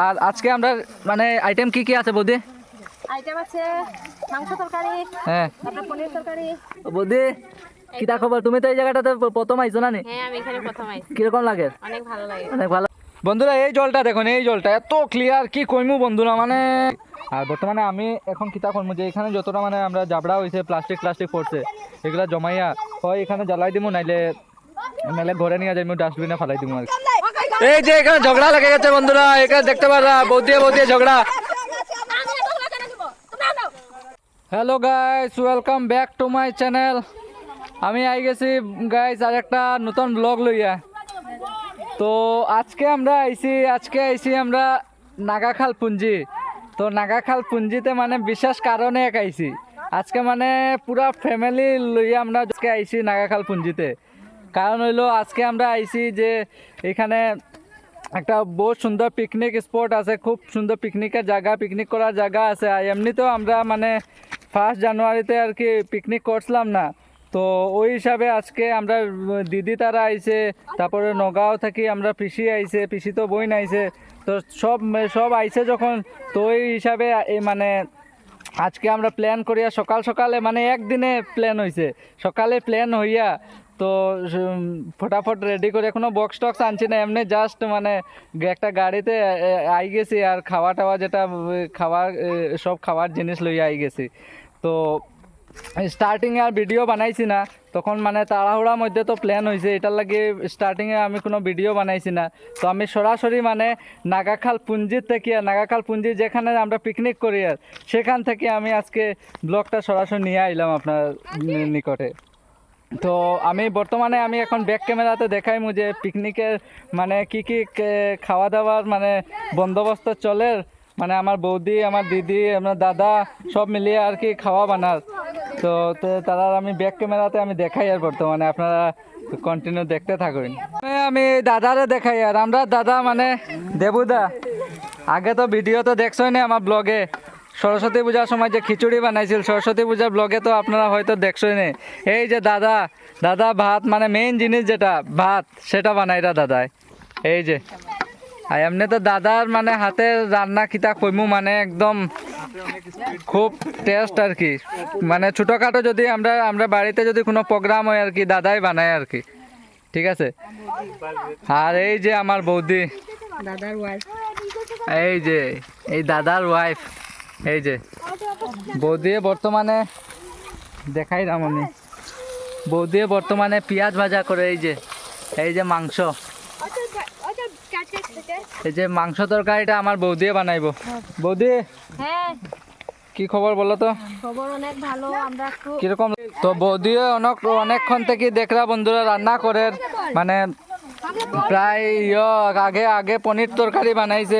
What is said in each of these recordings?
আর আজকে আমরা মানে আইটেম কি কি আছে বৌদি? আইটেম আছে মাংস তরকারি, হ্যাঁ তারপর পনির তরকারি। বৌদি কিটা খবর? তুমি তো এই জায়গাটাতে প্রথম আইছো না নি? হ্যাঁ, আমি এখানে প্রথম আইছি। কিরকম লাগে? অনেক ভালো লাগে। অনেক ভালো। বন্ধুরা এই জলটা দেখুন, এই জলটা এত ক্লিয়ার কি কইমু বন্ধুরা, মানে আর বর্তমানে আমি এখন কিতা করবো যে এখানে যতটা মানে আমরা জাবড়া হয়েছে প্লাস্টিক পড়ছে এগুলা জমাইয়া হয় এখানে জ্বালাই দিবো, নাইলে নাইলে ঘরে নিয়ে যাই ডাস্টবিনে ফালাই দিব আর কি। এই যে এখানে ঝগড়া লেগে গেছে বন্ধুরা, এখানে দেখতে পারা বৌদি ঝগড়া। Hello guys, welcome back to my channel. আমি আই গেছি গাইস আর একটা নতুন ব্লগ লইয়া। তো আজকে আইছি আমরা নাগাখাল পুঞ্জি। তো নাগাখাল পুঞ্জিতে মানে বিশেষ কারণে আইছি আজকে, মানে পুরা ফ্যামিলি লইয়া আমরা আজকে আইছি নাগাখাল পুঞ্জিতে। কারণ হইলো আজকে আমরা আইছি যে এখানে একটা বহুত সুন্দর পিকনিক স্পট আছে, খুব সুন্দর পিকনিকের জায়গা, পিকনিক করার জায়গা আছে। আর এমনিতেও আমরা মানে 1 জানুয়ারিতে আর কি পিকনিক করছিলাম না, তো ওই হিসাবে আজকে আমরা দিদি তারা আইছে, তারপরে নগাঁও থেকে আমরা পিসি আইছে, পিসি তো বই নাইছে, তো সব আইছে যখন, তো ওই হিসাবে মানে আজকে আমরা প্ল্যান করিয়া সকালে মানে একদিনে প্ল্যান হয়েছে, সকালে প্ল্যান হইয়া তো ফটাফট রেডি করে কোনো বক্স টক্স আনছি না, এমনি জাস্ট মানে একটা গাড়িতে আই গেছি আর খাওয়া টাওয়া যেটা সব খাওয়ার জিনিস লইয়া আই গেছি। তো স্টার্টিংয়ে আর ভিডিও বানাইছি না, তখন মানে তাড়াহুড়ার মধ্যে তো প্ল্যান হয়েছে, এটার লাগে স্টার্টিংয়ে আমি কোনো ভিডিও বানাইছি না। তো আমি সরাসরি মানে নাগাখাল পুঞ্জি যেখানে আমরা পিকনিক করি আর সেখান থেকে আমি আজকে ব্লগটা সরাসরি নিয়ে আইলাম আপনার নিকটে। তো আমি বর্তমানে এখন ব্যাক ক্যামেরাতে দেখাইমু যে পিকনিকের মানে কি খাওয়া দাওয়ার মানে বন্দোবস্ত চলে, মানে আমার বৌদি, আমার দিদি, আমার দাদা সব মিলিয়ে আর কি খাওয়া বানার। তো তারা আমি ব্যাক ক্যামেরাতে আমি দেখাই আর বর্তমানে আপনারা কন্টিনিউ দেখতে থাকুন। আমি দাদারে দেখাই আর আমরা দাদা মানে দেবুদা, আগে তো ভিডিও তো দেখছই না আমার ব্লগে, সরস্বতী পূজার সময় যে খিচুড়ি বানাইছিল সরস্বতী পূজার ব্লগে, তো আপনারা হয়তো দেখছই না। এই যে দাদা ভাত মানে মেইন জিনিস যেটা ভাত সেটা বানাইরা দাদাই। এই যে আর এমনি তো দাদার মানে হাতের রান্না কিতা কইমু, মানে একদম খুব টেস্ট আর কি। মানে ছোটোখাটো যদি আমরা বাড়িতে যদি কোনো প্রোগ্রাম হয় আর কি দাদাই বানায় আর কি, ঠিক আছে। আর এই যে আমার বৌদি, দাদার ওয়াইফ, এই দাদার ওয়াইফ, এই যে বৌদি বর্তমানে দেখাই দাম আমি, বৌদি বর্তমানে পেঁয়াজ ভাজা করে। এই যে মাংস, এই যে মাংস তরকারিটা আমার বৌদি বানাইবো। বৌদি হ্যাঁ কি খবর বলো তো? খবর অনেক ভালো। আমরা কিরকম? তো বৌদিও অনেকক্ষণ থেকে দেখরা বন্ধুরা রান্না করে, মানে প্রায় আগে পনির তরকারি বানাইছে,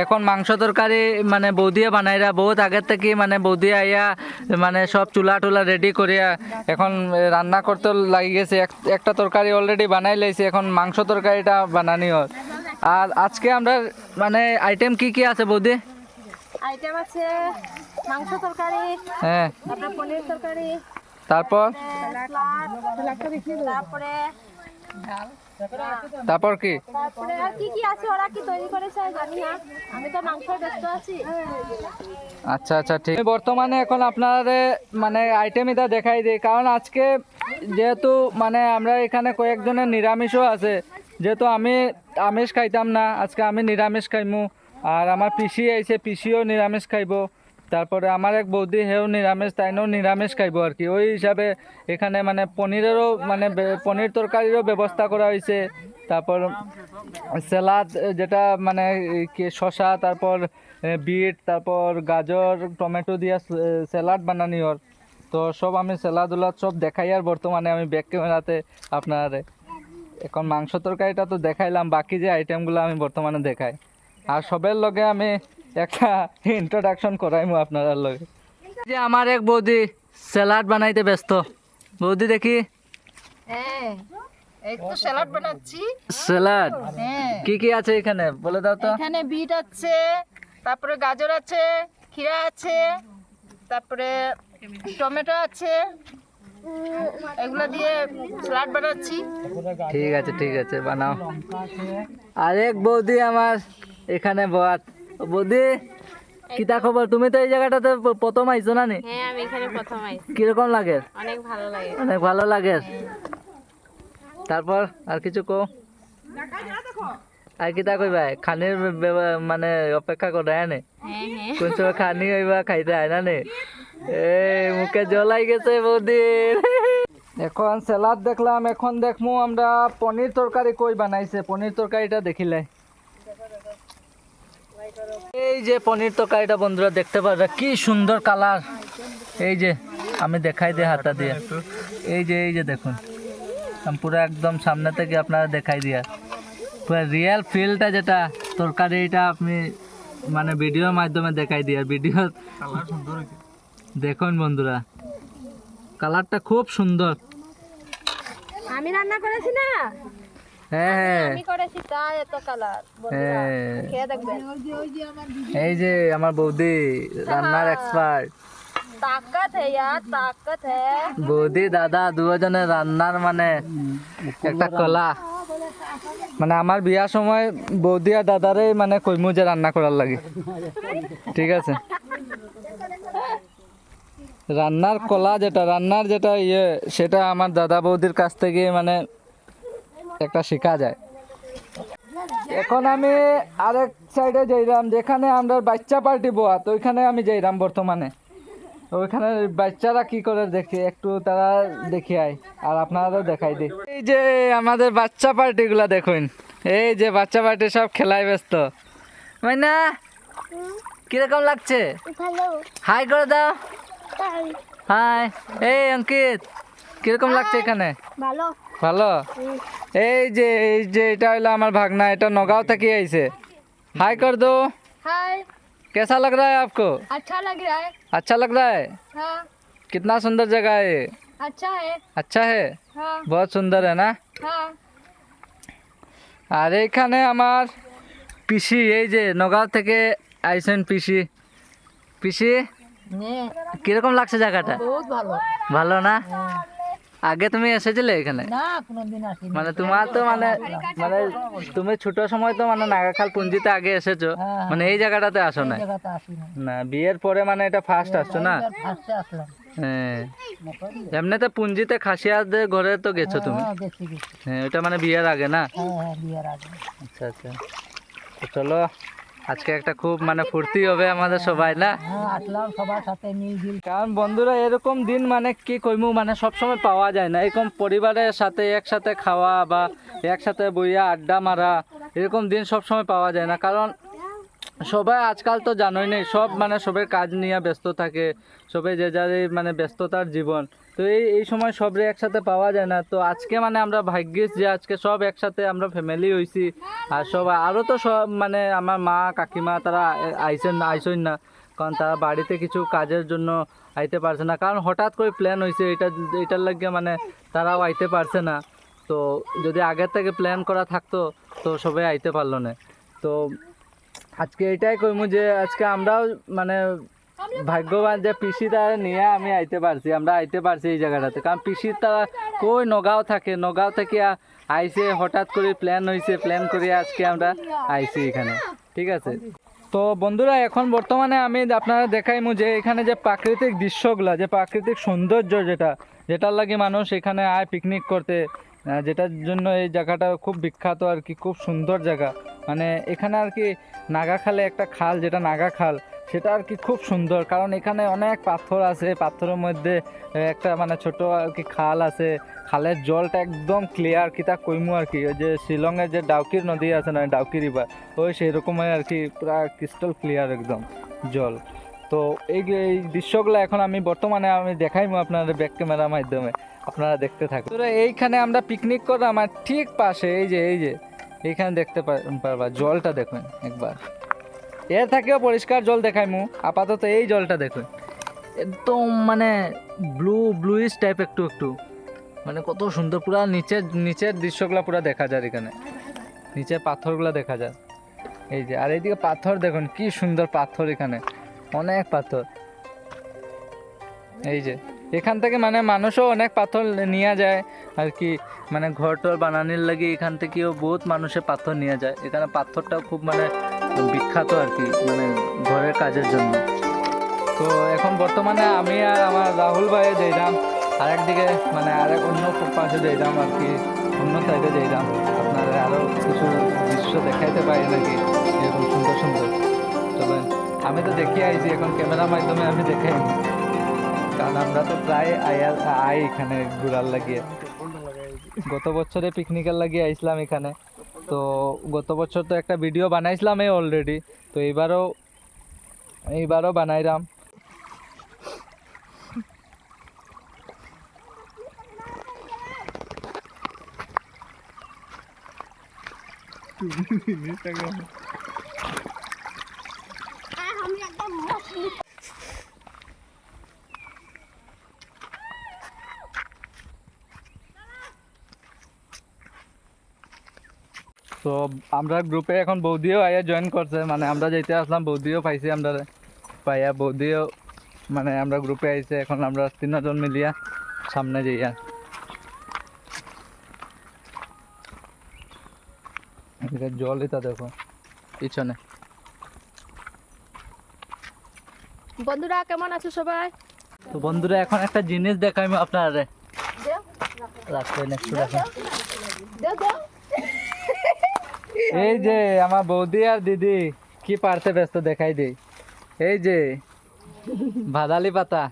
এখন মাংস তরকারি মানে বৌদিয়ে বানাইরা বহুত আগের থেকে, মানে বৌদি আইয়া মানে সব চুলা রেডি করিয়া এখন রান্না করতে লাগি গেছে। একটা তরকারি অলরেডি বানাই লাইছে, এখন মাংস তরকারিটা বানানি হয়। আর আজকে আমরা মানে আইটেম কি আছে বৌদি? আইটেম আছে মাংস তরকারি, হ্যাঁ, তারপর পনির তরকারি, তারপর তারপর কি তারপরে আর কি আছে, ওরা কি তৈরি করেছে জানি না, আমি তো মাংস ব্যস্ত আছি। আচ্ছা ঠিক। বর্তমানে এখন আপনারা মানে আইটেম এটা দেখাই দিই, কারণ আজকে যেহেতু মানে আমরা এখানে কয়েকজনের নিরামিষও আছে, যেহেতু আমি আমিষ খাইতাম না, আজকে আমি নিরামিষ খাইমু। আর আমার পিসি আইছে, পিসিও নিরামিষ খাইব। তারপরে আমার এক বৌদি হেও নিরামিষ, তাইনও নিরামিষ খাইব আর কি। ওই হিসাবে এখানে মানে পনিরেরও মানে পনির তরকারিরও ব্যবস্থা করা হয়েছে। তারপর স্যালাড যেটা মানে কি শসা, তারপর বিট, তারপর গাজর টমেটো দিয়া স্যালাড বানানি ওর। তো সব আমি স্যালাদ সব দেখাই আর বর্তমানে আমি ব্যাক ক্যামেরাতে আপনার এখন মাংস তরকারিটা তো দেখাইলাম, বাকি যে আইটেমগুলো আমি বর্তমানে দেখাই। আর সবের লগে আমি একটা ইন্ট্রোডাকশন করাইমু আপনার লগে। যে আমার এক বৌদি স্যালাড বানাইতে ব্যস্ত। বৌদি দেখি, হ্যাঁ এই তো স্যালাড বানাচ্ছি। স্যালাড হ্যাঁ, কি আছে এখানে বলে দাও তো। এখানে বিট আছে, তারপরে গাজর আছে, খিরা আছে, তারপরে টমেটো আছে, এগুলো দিয়ে স্যালাড বানাচ্ছি। ঠিক আছে বানাও। আরেক বৌদি আমার এখানে বাত বৌদি কিতা খবর? তুমি তো এই জায়গাটাতে প্রথম আইছো না নি? হ্যাঁ আমি এখানে প্রথম আইছি। কিরকম লাগে? অনেক ভালো লাগে। অনেক ভালো লাগে। তারপর আর কিছু কো? আর কিতা কইবা? খানির মানে অপেক্ষা করে আনে হ্যাঁ হ্যাঁ। কোন সময় খানি হইবা খাইতে আয় না নে? এই মুখে জলাই গেছে বৌদির। এখন স্যালাড দেখলাম, এখন দেখমু আমরা পনির তরকারি কই বানাইছে। পনির তরকারিটা দেখিলে এই যে পনির তরকারিটা বন্ধুরা দেখতে পারবে কি সুন্দর কালার। এই যে আমি দেখাই দিই হাতা দিয়ে, এই যে দেখুন আমি পুরো একদম সামনে থেকে আপনারা দেখাই দিয়া পুরো রিয়েল ফিলটা যেটা তরকারিটা আপনি মানে ভিডিওর মাধ্যমে দেখাই দিয়া। ভিডিও দেখুন বন্ধুরা কালারটা খুব সুন্দর। আমি রান্না করেছি না, হ্যাঁ হ্যাঁ আমি করেছি তাই এত কালার। হ্যাঁ। খেয়ে দেখবেন। এই যে আমার বৌদি রান্নার এক্সপার্ট। তাকত है यार, ताकत है। বৌদি দাদা দুজনে রান্নার মানে একটা কলা। মানে আমার বিয়ার সময় বৌদি আর দাদারে মানে কইমু যে রান্না করার লাগে, ঠিক আছে? রান্নার কলা যেটা, রান্নার যেটা ইয়ে, সেটা আমার দাদা বৌদির কাছ থেকে মানে একটা শেখা যায়। এখন আমি আরেক সাইডে যাইলাম যেখানে আমরা বাচ্চা পার্টি বোয়া, তো ওইখানে আমি যাইলাম বর্তমানে। ওইখানে বাচ্চারা কি করে দেখে একটু তারা দেখে আয় আর আপনারাও দেখাই দিই। এই যে আমাদের বাচ্চা পার্টিগুলা দেখুন, এই যে বাচ্চা পার্টি সব খেলায় ব্যস্ত। মাইনা কিরকম লাগছে? ভালো। হাই করে দাও। হাই। এই অঙ্কিত কিরকম লাগছে এখানে? ভালো। ভালো। এই যে এটা হইলো আমার ভাগনা, এটা নগাঁও থেকে আইছে। हाय कर दो। हाय। कैसा लग रहा है आपको? अच्छा लग रहा है। अच्छा लग रहा है? हाँ। कितना सुंदर जगह है ये? अच्छा है। अच्छा है? हाँ। बहुत सुंदर है ना? हाँ। আর এখানে আমার পিসি, এই যে নগাঁও থেকে আইছেন পিসি। পিসি কিরকম লাগছে জায়গাটা? बहुत ভালো। ভালো না? আগে তুমি এসেছিলে এখানে? না কোনোদিন আসিনি। মানে তোমার তো মানে মানে তুমি ছোট সময় তো মানে নাগাখাল পুঞ্জিতে আগে এসেছো, মানে এই জায়গাটাতে আসো না? জায়গাতে আসিনি। না বিয়ের পরে মানে এটা ফার্স্ট আসছো না? ফার্স্টে আসলাম। হ্যাঁ এমনিতে পুঞ্জিতে খাসিয়াদের ঘরে তো গেছো তুমি? হ্যাঁ গেছি গেছি। হ্যাঁ ওটা মানে বিয়ের আগে না? হ্যাঁ হ্যাঁ বিয়ের আগে। আচ্ছা আচ্ছা, তো চলো আজকে একটা খুব মানে ফুর্তি হবে আমাদের সবাই না? হ্যাঁ আসলাম সবার সাথে মিলঝিল। কারণ বন্ধুরা এরকম দিন মানে কি কইমু মানে সবসময় পাওয়া যায় না। এরকম পরিবারের সাথে একসাথে খাওয়া বা একসাথে বইয়া আড্ডা মারা, এরকম দিন সবসময় পাওয়া যায় না। কারণ সবাই আজকাল তো জানোই নেই, সব মানে সবের কাজ নিয়ে ব্যস্ত থাকে, সবাই যে যার মানে ব্যস্ততার জীবন। তো এই সময় সবরে একসাথে পাওয়া যায় না। তো আজকে মানে আমরা ভাগ্যিস যে আজকে সব একসাথে আমরা ফ্যামিলি হইছি। আর সব আরও তো সব মানে আমার মা কাকিমা তারা আইসেন না, কারণ তারা বাড়িতে কিছু কাজের জন্য আইতে পারছে না। কারণ হঠাৎ করে প্ল্যান হয়েছে এটার লাগে মানে তারাও আইতে পারছে না। তো যদি আগের থেকে প্ল্যান করা থাকতো তো সবাই আইতে পারলো না। তো আজকে এটাই কইমু যে আজকে আমরাও মানে ভাগ্যবান যে পিসি তারা নিয়ে আমি আমরা আইতে পারছি এই জায়গাটাতে। কারণ পিসির তারা কই নগাঁও থাকে, নগাঁও থেকে আইসে হঠাৎ করে প্ল্যান হয়েছে, প্ল্যান করে আজকে আমরা আইছি এখানে, ঠিক আছে? তো বন্ধুরা এখন বর্তমানে আমি আপনারা দেখাইমু যে এখানে যে প্রাকৃতিক দৃশ্যগুলা, যে প্রাকৃতিক সৌন্দর্য যেটার লাগে মানুষ এখানে আয় পিকনিক করতে, যেটার জন্য এই জায়গাটা খুব বিখ্যাত আর কি, খুব সুন্দর জায়গা। মানে এখানে আর কি নাগাখালে একটা খাল, যেটা নাগা খাল, সেটা আর কি খুব সুন্দর। কারণ এখানে অনেক পাথর আছে, পাথরের মধ্যে একটা মানে ছোট আর কি খাল আছে। খালের জলটা একদম ক্লিয়ার, কি তা কইমু আর কি, ওই যে শিলংয়ের যে ডাউকির নদী আছে না, ডাউকি রিভার, ওই সেই রকমই আর কি পুরা ক্রিস্টাল ক্লিয়ার একদম জল। তো এই দৃশ্যগুলো এখন আমি বর্তমানে দেখাইমু আপনাদের ব্যাক ক্যামেরার মাধ্যমে, আপনারা দেখতে থাকুন। তো এইখানে আমরা পিকনিক করলাম আর ঠিক পাশে এই যে এইখানে দেখতে পারবা জলটা দেখুন একবার, এর থেকেও পরিষ্কার জল দেখাইমু। আপাতত এই জলটা দেখুন একদম মানে ব্লুইশ টাইপ, একটু মানে কত সুন্দর, পুরা নিচের দৃশ্যগুলো পুরা দেখা যায় এখানে, নিচের পাথরগুলো দেখা যায় এই যে। আর এইদিকে পাথর দেখুন কি সুন্দর পাথর, এখানে অনেক পাথর। এই যে এখান থেকে মানে মানুষও অনেক পাথর নিয়ে যায় আর কি, মানে ঘর টর বানানোর লাগে এখান থেকেও বহুত মানুষের পাথর নিয়ে যায়। এখানে পাথরটাও খুব মানে বিখ্যাত আর কি, মানে ঘরের কাজের জন্য। তো এখন বর্তমানে আমি আর আমার রাহুল ভাই যাইলাম আরেকদিকে, মানে আরেক অন্য পাশে যাইলাম আর কি, অন্য সাইডে যাইলাম। আপনারা আরও কিছু দৃশ্য দেখাইতে পারি নাকি এরকম সুন্দর সুন্দর। চলেন, আমি তো দেখি আইছি, এখন ক্যামেরার মাধ্যমে আমি দেখাই, কারণ আমরা তো প্রায় আই এখানে ঘুরার লাগিয়ে। গত বছরে পিকনিকের লাগিয়ে আইছিলাম এখানে, তো গত বছর তো একটা ভিডিও বানাইছিলাম অলরেডি, তো এইবারও বানাইলাম। তো আমরা গ্রুপে এখন বৌদিও আইয়া জয়েন করছে, মানে আমরা যেতে আসলাম বৌদিও পাইছি, আমরা পাইয়া বৌদিও মানে আমরা গ্রুপে আইছে। এখন আমরা 3 জন মিলিয়া সামনে যাইয়া, জল এটা দেখো পিছনে। বন্ধুরা কেমন আছো সবাই? তো বন্ধুরা এখন একটা জিনিস দেখাই আপনারা, রাখবেন একটু রাখেন। এই যে আমার বৌদি আর দিদি কি পারতে ব্যস্ত, দেখাই দেই। এই যে ভাদালি পাতা,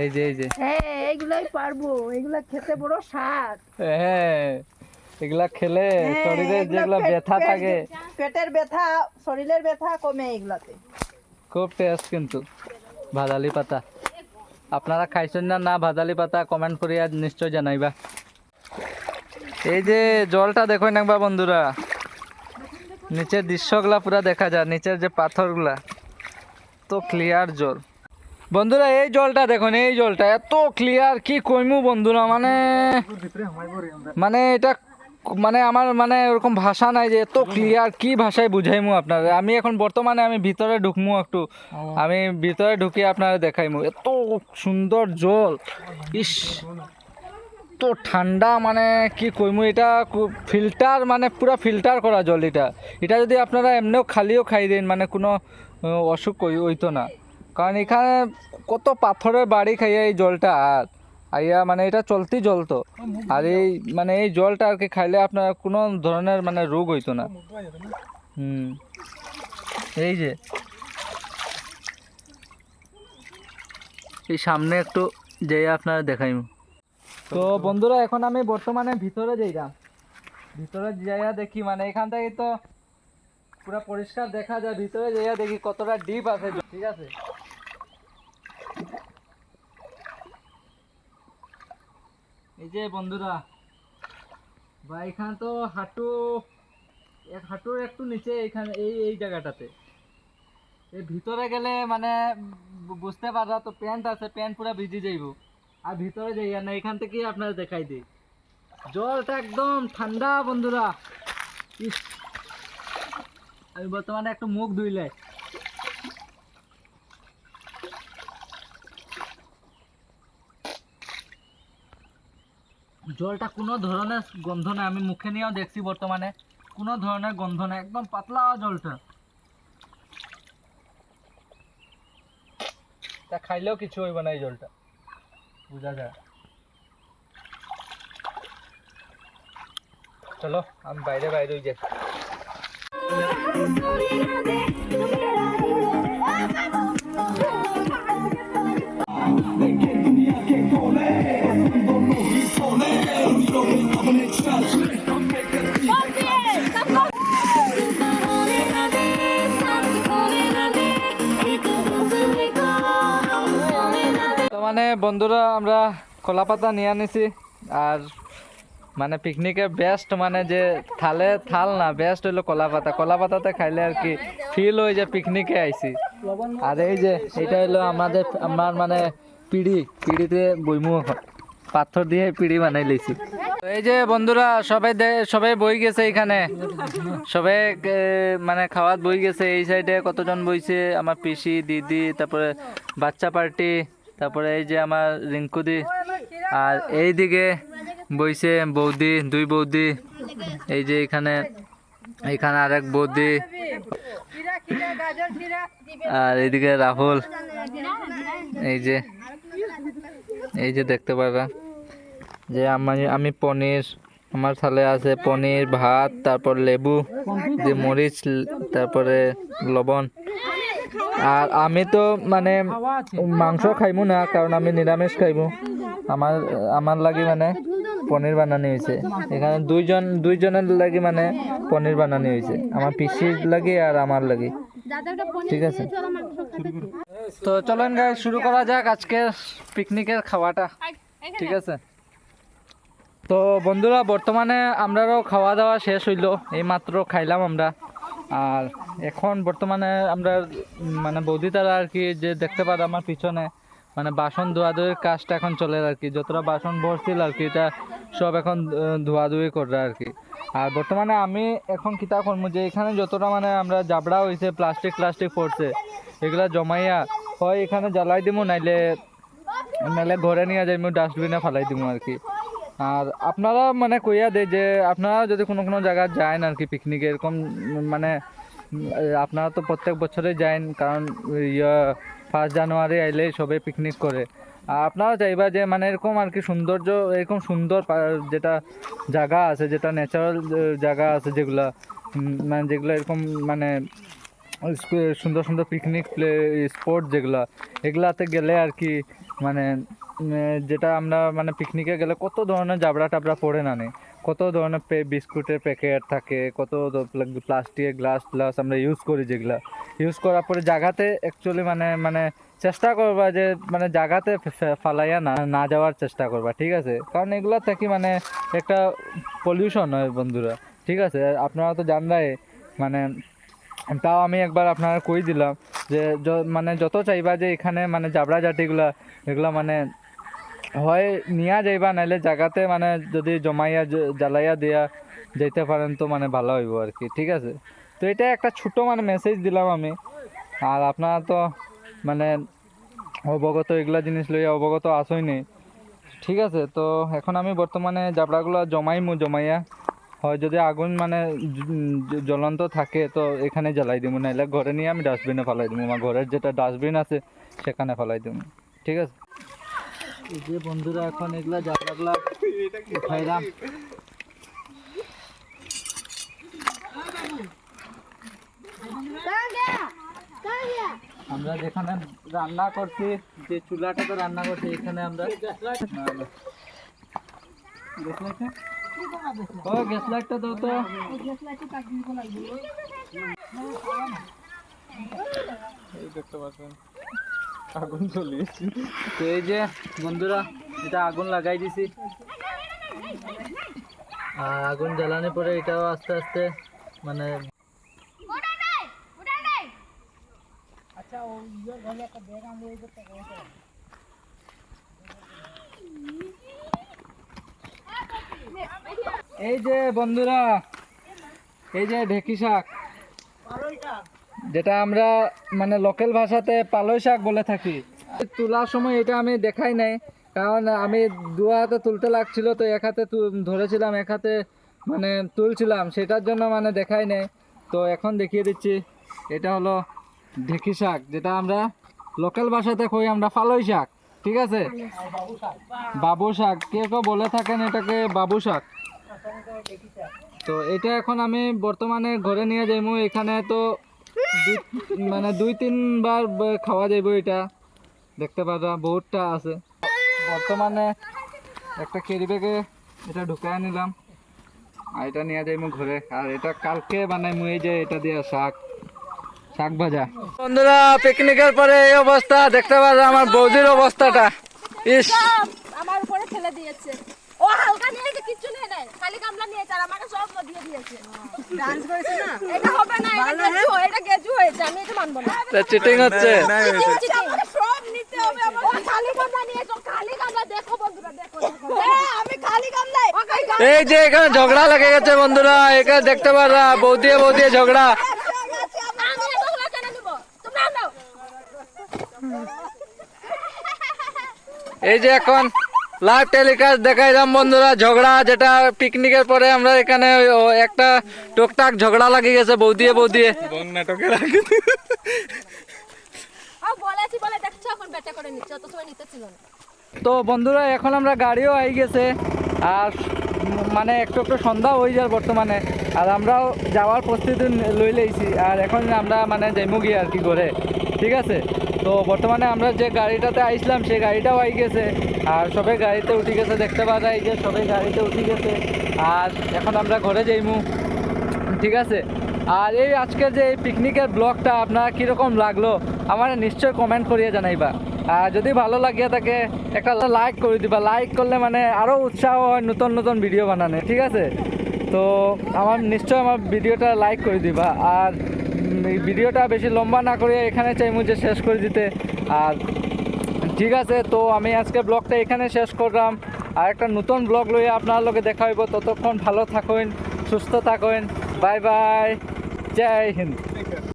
এই যে হ্যাঁ এইগুলাই পারবো, এগুলা খেতে বড় স্বাদ। হ্যাঁ, এগুলা খেলে শরীরে যেগুলো ব্যথা থাকে, পেটের ব্যথা, শরীরের ব্যথা কমে এগুলাতে। খুব টেস্ট কিন্তু ভাদালি পাতা। আপনারা খাইছেন না না ভাদালি পাতা, কমেন্ট করে আজ নিশ্চয় জানাইবা। এই যে জলটা দেখো না বন্ধুরা, নিচের দৃশ্যগুলা পুরা দেখা যায়, নিচের যে পাথরগুলা, তো ক্লিয়ার জল। বন্ধুরা এই জলটা দেখুন, এই জলটা এত ক্লিয়ার কি কইমু বন্ধুরা, মানে মানে এটা মানে আমার মানে ওরকম ভাষা নাই যে এত ক্লিয়ার, কি ভাষায় বুঝাইমু আপনারা। আমি এখন বর্তমানে আমি ভিতরে ঢুকমু একটু, আমি ভিতরে ঢুকে আপনারা দেখাইমু এত সুন্দর জল। ইস, তো ঠান্ডা, মানে কি কইমু, এটা ফিল্টার, মানে পুরা ফিল্টার করা জল এটা। এটা যদি আপনারা এমনিও খালিও খাই দেন, মানে কোনো অসুখ হইতো না, কারণ এখানে কত পাথরের বাড়ি খাইয়া এই জলটা আর আইয়া, মানে এটা চলতি জল তো। আর এই মানে এই জলটা আর কি খাইলে আপনার কোনো ধরনের মানে রোগ হইতো না। এই যে এই সামনে একটু যেয়ে আপনারা দেখাইম। তো বন্ধুরা এখন আমি বর্তমানে ভিতরে যাইলাম, ভিতরে যাইয়া দেখি, মানে এখান থেকে তো পুরা পরিষ্কার দেখা যায়, ভিতরে যাইয়া দেখি কতটা ডিপ আছে। ঠিক আছে, এই যে বন্ধুরা বা এখানে তো হাঁটুর একটু নিচে, এখানে এই জায়গাটাতে, এই ভিতরে গেলে মানে বুঝতে পাররা তো প্যান্ট আছে, প্যান্ট পুরা ভিজে যাইব। আর ভিতরে যাইয়া না, এখান থেকে আপনারা দেখাই দিই, জলটা একদম ঠান্ডা বন্ধুরা। ইস, আমি বর্তমানে একটু মুখ ধুইলে, জলটা কোনো ধরনের গন্ধ নাই, আমি মুখে নিয়েও দেখছি বর্তমানে কোনো ধরনের গন্ধ নাই, একদম পাতলা জলটা। তা খাইলেও কিছু হইব না এই জলটা, বুঝা যায়। চলো আমি বাইরে হয়ে যাই। মানে বন্ধুরা আমরা কলাপাতা নিয়ে আনিছি, আর মানে পিকনিকের বেস্ট মানে যে থাল না, বেস্ট হইলো কলাপাতাতে খাইলে আর কি ফিল হয়ে যায় পিকনিকে আইছি। আর এই যে এটা হইলো আমার মানে পিড়িতে বইমু, এখন পাথর দিয়ে পিড়ি বানাই লইছি। এই যে বন্ধুরা সবাই বই গেছে, এখানে সবাই মানে খাওয়াত বই গেছে। এই সাইডে কতজন বইছে, আমার পিসি, দিদি, তারপরে বাচ্চা পার্টি, তারপরে এই যে আমার রিঙ্কুদি, আর এই দিকে বইছে দুই বৌদি, এই যে এখানে আরেক বৌদি, আর এইদিকে রাহুল, এই যে দেখতে পারা যে আমি পনির, আমার থালে আছে পনির, ভাত, তারপর লেবু, যে মরিচ, তারপরে লবণ। আর আমি তো মানে মাংস খাইবো না, কারণ আমি নিরামিষ খাইবো। আমার লাগি মানে পনির বানানি হয়েছে। এখানে দুইজনের লাগি মানে পনির বানানি হয়েছে, আমার পিসির লাগি আর আমার লাগি। ঠিক আছে, তো চলেন গাইস শুরু করা যাক আজকের পিকনিকের খাওয়াটা। ঠিক আছে, তো বন্ধুরা বর্তমানে আমরাও খাওয়া দাওয়া শেষ হইলো, এই মাত্র খাইলাম আমরা। আর এখন বর্তমানে আমরা মানে বৌদি তারা আর কি, যে দেখতে পারে আমার পিছনে মানে বাসন ধোয়াধুয়ির কাজটা এখন চলে আর কি। যতটা বাসন ভরছিল আর কি, এটা সব এখন ধোয়াধুয়ি করবে আর কি। আর বর্তমানে আমি এখন কিতা করবো, যে এখানে যতটা মানে আমরা জাবড়া হয়েছে, প্লাস্টিক পড়ছে, এগুলা জমাইয়া হয় এখানে জ্বালাই দিব, নাইলে ঘরে নিয়ে যাই ডাস্টবিনে ফেলাই দিব আর কি। আর আপনারা মানে কইয়া দেয় যে আপনারা যদি কোনো জায়গায় যান আর কি পিকনিকে, এরকম মানে আপনারা তো প্রত্যেক বছরে যান, কারণ 1 জানুয়ারি আইলে সবে পিকনিক করে। আর আপনারা চাইবা যে মানে এরকম আর কি সৌন্দর্য, এরকম সুন্দর যেটা জায়গা আছে, যেটা ন্যাচারাল জায়গা আছে, যেগুলা মানে যেগুলো এরকম মানে সুন্দর পিকনিক স্পট যেগুলা, এগুলাতে গেলে আর কি মানে যেটা আমরা মানে পিকনিকে গেলে কত ধরনের জাবড়া টাবড়া পড়ে না নেই, কত ধরনের বিস্কুটের প্যাকেট থাকে, কত প্লাস্টিকের গ্লাস আমরা ইউজ করি, যেগুলা ইউজ করার পরে জায়গাতে অ্যাকচুয়ালি মানে চেষ্টা করবা যে মানে জায়গাতে ফালাইয়া না যাওয়ার চেষ্টা করবা। ঠিক আছে, কারণ এগুলা থেকে মানে একটা পলিউশন হয় বন্ধুরা। ঠিক আছে, আপনারা তো জানলাই, মানে তাও আমি একবার আপনারা কই দিলাম যে মানে যত চাইবা যে এখানে মানে জাবড়া জাটিগুলা এগুলা মানে হয় নিয়া যাইবা, নাইলে জায়গাতে মানে যদি জমাইয়া জ্বালাইয়া দিয়া যেতে পারেন তো মানে ভালো হইব আর কি। ঠিক আছে, তো এটা একটা ছোট মানে মেসেজ দিলাম আমি। আর আপনারা তো মানে অবগত, এগুলা জিনিস লইয়া অবগত আসই নেই। ঠিক আছে, তো এখন আমি বর্তমানে জাবড়াগুলো জমাইয়া হয় যদি আগুন মানে জ্বলন্ত থাকে তো এখানে জ্বালাই দিব, নাইলে ঘরে নিয়ে আমি ডাস্টবিনে ফেলাই দিব, আমার ঘরের যেটা ডাস্টবিন আছে সেখানে ফেলাই দিব। ঠিক আছে, এই যে বন্ধুরা এখন এগুলা জাবড়াগুলা উঠাইলাম। আমরা যেখানে রান্না করছি, যে চুলাটাতে রান্না করছি, এখানে আমরা গ্যাস লাইটটা দাও তো। দেখতে পাচ্ছেন আগুন চলে এসেছে। তো এই যে বন্ধুরা এটা আগুন লাগাই দিছি, আর আগুন জ্বালানোর পরে এটাও আস্তে আস্তে মানে এই যে বন্ধুরা, এই যে ঢেকি শাক, যেটা আমরা মানে লোকাল ভাষাতে পালই শাক বলে থাকি। তোলার সময় এটা আমি দেখাই নাই, কারণ আমি দু হাতে তুলতে লাগছিল, তো এক হাতে ধরেছিলাম, এক হাতে মানে তুলছিলাম, সেটার জন্য মানে দেখাই নাই। তো এখন দেখিয়ে দিচ্ছি, এটা হলো ঢেকি শাক, যেটা আমরা লোকাল ভাষাতে কই আমরা পালই শাক। ঠিক আছে, বাবু শাক কেউ বলে থাকেন এটাকে বাবু শাক। তো এটা এখন আমি বর্তমানে ঘরে নিয়ে যাইমু, এখানে তো মানে 2-3 বার খাওয়া যাইব। এটা দেখতে পারা বহুতটা আছে। বর্তমানে একটা ক্যারি ব্যাগে এটা ঢুকায় নিলাম, আর এটা নিয়ে যাইমু ঘরে। আর এটা কালকে বানাইমু, এই যে এটা দিয়ে শাক ভাজা। বন্ধুরা পিকনিকের পরে এই অবস্থা দেখতে পারা, আমার বৌদির অবস্থাটা ইস আমার উপরে ফেলে দিয়েছে। ও হালকা নিয়েছে, কিচ্ছু নিয়ে নাই, খালি গামলা নিয়েছে আর আমাকে সব দিয়ে দিয়েছে। ডান্স করেছে না, এটা হবে না, এটা গেজু হয়েছে, আমি এটা মানবো না। এটা চিটিং হচ্ছে, সব নিতে হবে আমার। ও খালি গামলা নিয়েছে, খালি গামলা। দেখো বন্ধুরা, দেখো আমি খালি গামলায়। এই যে এখানে ঝগড়া লেগে গেছে বন্ধুরা, এখানে দেখতে পারা বৌদি ঝগড়া। আমি এগুলো কেন নিব, তোমরা নাও। এই যে এখন লাইভ টেলিকাস্ট দেখাইলাম বন্ধুরা ঝগড়া, যেটা পিকনিকের পরে আমরা এখানে একটা টুকটাক ঝগড়া লাগিয়ে গেছে বৌদিয়ে নাটকের আগে। বলেছি বলে দেখছো এখন বেটা করে নিচ্ছে, অত সময় নিতে ছিল না। তো বন্ধুরা এখন আমরা গাড়িও আই গেছে, আর মানে একটু একটু সন্ধ্যা হয়ে যায় বর্তমানে, আর আমরাও যাওয়ার প্রস্তুতি লই লইছি, আর এখন আমরা মানে যাইমু গিয়ে আর কি করে, ঠিক আছে। তো বর্তমানে আমরা যে গাড়িটাতে আইছিলাম সেই গাড়িটাও আই গেছে, আর সবাই গাড়িতে উঠে গেছে, দেখতে পাওয়া যায় যে সবাই গাড়িতে উঠে গেছে, আর এখন আমরা ঘরে যাইমু, ঠিক আছে। আর এই আজকের যে এই পিকনিকের ব্লগটা আপনারা কীরকম লাগলো আমার নিশ্চয় কমেন্ট করিয়ে জানাইবা, আর যদি ভালো লাগিয়ে থাকে একটা লাইক করে দিবা, লাইক করলে মানে আরও উৎসাহ হয় নতুন নতুন ভিডিও বানানো, ঠিক আছে। তো নিশ্চয় আমার ভিডিওটা লাইক করে দিবা, আর এই ভিডিওটা বেশি লম্বা না করে এখানে চাইমু যে শেষ করে দিতে, আর ঠিক আছে। তো আমি আজকে ব্লগটা এখানে শেষ করলাম, আর একটা নতুন ব্লগ লইয়া আপনার লগে দেখা হইব, ততক্ষণ ভালো থাকুন, সুস্থ থাকুন, বাই বাই, জয় হিন্দ।